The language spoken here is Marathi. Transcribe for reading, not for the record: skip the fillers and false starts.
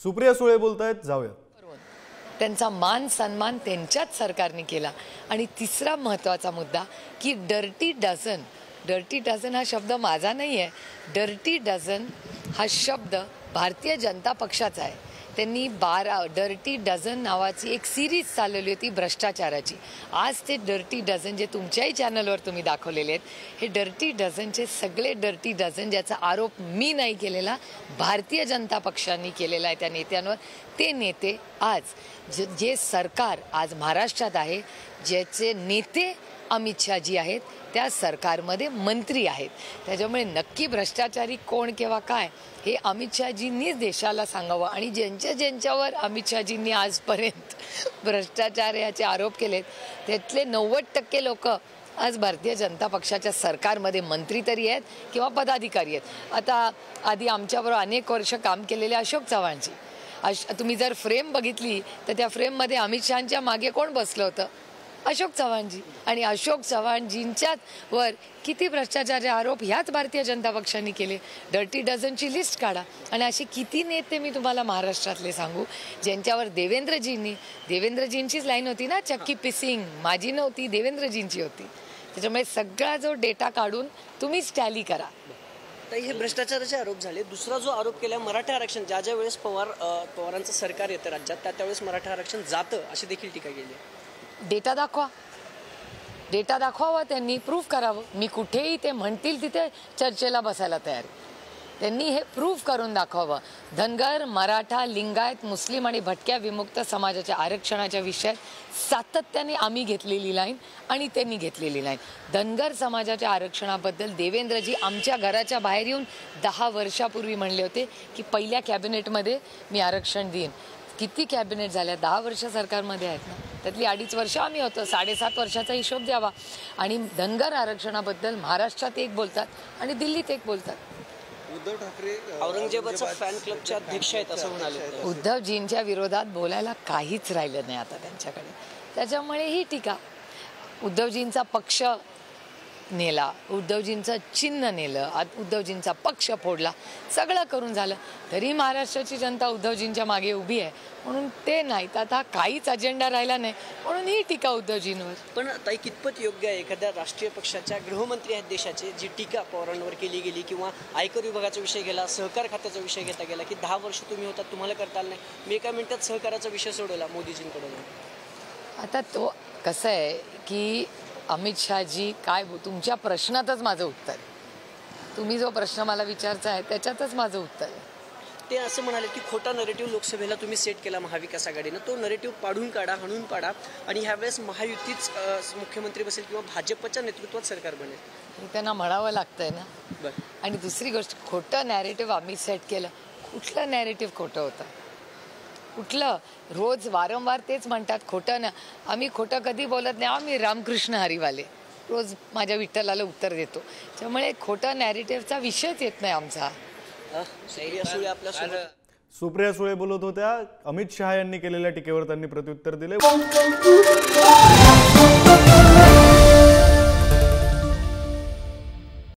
सुप्रिया सुळे बोलतायत, जाऊया. त्यांचा मान सन्मान त्यांच्याच सरकारने केला. आणि तिसरा महत्त्वाचा मुद्दा की डर्टी डझन हा शब्द माझा नाही आहे. डर्टी डझन हा शब्द भारतीय जनता पक्षाचा आहे. त्यांनी डर्टी डझन नावाची एक सिरीज चालवली होती भ्रष्टाचाराची. आज ते डर्टी डझन जे तुमच्याही चॅनलवर तुम्ही दाखवलेले आहेत, हे डर्टी डझनचे सगळे डर्टी डझन ज्याचा आरोप मी नाही केलेला, भारतीय जनता पक्षाने केलेला आहे त्या नेत्यांवर. ते नेते आज जे सरकार आज महाराष्ट्रात आहे, ज्याचे नेते अमित शहाजी आहेत, त्या सरकारमध्ये मंत्री आहेत. त्याच्यामुळे नक्की भ्रष्टाचारी कोण किंवा काय हे अमित शहाजींनीच देशाला सांगावं. आणि ज्यांच्यावर अमित शहाजींनी आजपर्यंत भ्रष्टाचार याचे आरोप केलेत, त्यातले 90% लोक आज भारतीय जनता पक्षाच्या सरकारमध्ये मंत्री तरी आहेत किंवा पदाधिकारी आहेत. आता आधी आमच्याबरोबर अनेक वर्ष काम केलेले अशोक चव्हाणजी, तुम्ही जर फ्रेम बघितली तर त्या फ्रेममध्ये अमित शहांच्या मागे कोण बसलं होतं? अशोक चव्हाणजी. आणि अशोक चव्हाणजींच्याच वर किती भ्रष्टाचाराचे आरोप ह्याच भारतीय जनता पक्षाने केले. डर्टी डझनची लिस्ट काढा. आणि असे किती नेते मी तुम्हाला महाराष्ट्रातले सांगू ज्यांच्यावर देवेंद्रजींचीच लाईन होती ना, चक्की पिसिंग माझी नव्हती, देवेंद्रजींची होती. त्याच्यामुळे सगळा जो डेटा काढून तुम्हीच टॅली करा. तर हे भ्रष्टाचाराचे आरोप झाले. दुसरा जो आरोप केला मराठा आरक्षण, ज्या वेळेस पवारांचं सरकार येतं राज्यात, त्यावेळेस मराठा आरक्षण जातं अशी देखील टीका केली. डेटा दाखवावा, त्यांनी प्रूफ करावं. मी कुठेही ते म्हणतील तिथे चर्चेला बसायला तयार. त्यांनी हे प्रूफ करून दाखवावं. धनगर, मराठा, लिंगायत, मुस्लिम आणि भटक्या विमुक्त समाजाच्या आरक्षणाच्या विषयात सातत्याने आम्ही घेतलेली लाईन आणि त्यांनी घेतलेली लाईन. धनगर समाजाच्या आरक्षणाबद्दल देवेंद्रजी आमच्या घराच्या बाहेर येऊन 10 वर्षापूर्वी म्हणले होते की पहिल्या कॅबिनेटमध्ये मी आरक्षण देईन. किती कॅबिनेट झाल्या? 10 वर्ष सरकारमध्ये आहेत ना, त्यातली 2.5 वर्ष आम्ही होतो. 7.5 वर्षाचा हिशोब द्यावा. आणि धनगर आरक्षणाबद्दल महाराष्ट्रात एक बोलतात आणि दिल्लीत एक बोलतात. उद्धव ठाकरे औरंगजेबाचा फॅन क्लबचे अध्यक्ष आहेत असं म्हणाले. उद्धवजींच्या विरोधात बोलायला काहीच राहिलं नाही आता त्यांच्याकडे. त्याच्यामुळे ही टीका, उद्धवजींचा पक्ष नेला, उद्धवजींचं चिन्ह नेलं, उद्धवजींचा पक्ष फोडला, सगळं करून झालं तरी महाराष्ट्राची जनता उद्धवजींच्या मागे उभी आहे म्हणून ते नाहीत. आता काहीच अजेंडा राहिला नाही म्हणून ही टीका उद्धवजींवर. पण ताई, कितपत योग्य आहे एखाद्या राष्ट्रीय पक्षाच्या गृहमंत्री आहेत देशाचे, जी टीका पवारांवर केली गेली, किंवा आयकर विभागाचा विषय गेला, सहकार खात्याचा विषय घेता गेला की 10 वर्ष तुम्ही होतात, तुम्हाला करता आलं नाही, मी एका मिनिटात सहकाराचा विषय सोडवला मोदीजींकडे. आता तो कसं आहे की अमित शहाजी काय, तुमच्या प्रश्नातच माझं उत्तर आहे. तुम्ही जो प्रश्न मला विचारता आहे त्याच्यातच माझं उत्तर आहे. ते असं म्हणाले की खोटा नरेटिव्ह लोकसभेला तुम्ही सेट केला महाविकास आघाडीनं, तो नरेटिव्ह पाडून काढा, हाणून पाडा आणि ह्यावेळेस महायुतीच मुख्यमंत्री बसेल किंवा भाजपच्या नेतृत्वात सरकार बनेल. हे त्यांना म्हणावं लागतंय ना. आणि दुसरी गोष्ट, खोटं नॅरेटिव्ह आम्ही सेट केलं. कुठलं नॅरेटिव्ह खोटं होतं? कुठलं? रोज वारंवार तेच म्हणतात खोटं ना. आम्ही खोटं कधी बोलत नाही. आम्ही रामकृष्ण हरिवाले रोज माझ्या विठ्ठलाला उत्तर देतो. त्यामुळे खोटं नॅरेटिव्हचा विषयच येत नाही आमचा. सुप्रिया सुळे बोलत होत्या. अमित शहा यांनी केलेल्या टीकेवर त्यांनी प्रत्युत्तर दिले.